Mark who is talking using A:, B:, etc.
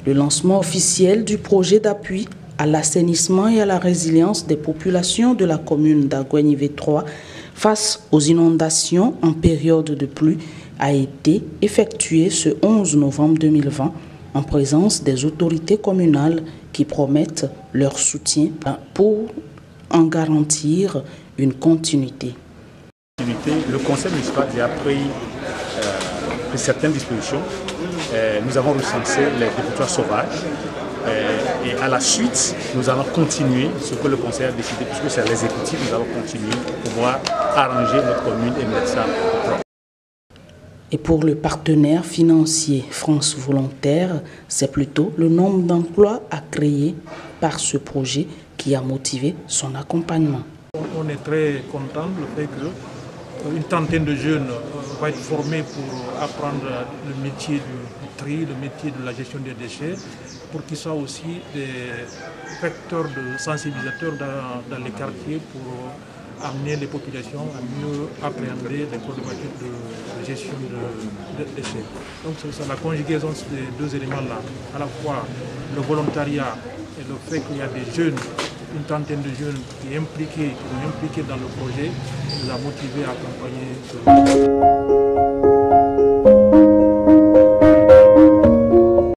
A: Le lancement officiel du projet d'appui à l'assainissement et à la résilience des populations de la commune d'Aguenivé 3 face aux inondations en période de pluie a été effectué ce 11 novembre 2020 en présence des autorités communales qui promettent leur soutien pour en garantir une continuité.
B: Le conseil municipal a pris certaines dispositions. Nous avons recensé les dépotoirs sauvages et à la suite, nous allons continuer ce que le conseil a décidé, puisque c'est l'exécutif, nous allons continuer pour pouvoir arranger notre commune et mettre ça propre.
A: Et pour le partenaire financier France Volontaire, c'est plutôt le nombre d'emplois à créer par ce projet qui a motivé son accompagnement.
C: On est très content du fait qu'une trentaine de jeunes vont être formés pour apprendre le métier du tri, le métier de la gestion des déchets, pour qu'ils soient aussi des vecteurs de sensibilisateurs dans les quartiers pour amener les populations à mieux appréhender les problématiques de gestion de déchets. Donc c'est la conjugaison de ces deux éléments-là, à la fois le volontariat et le fait qu'il y a des jeunes, une trentaine de jeunes qui sont impliqués dans le projet, nous a motivés à accompagner ce projet.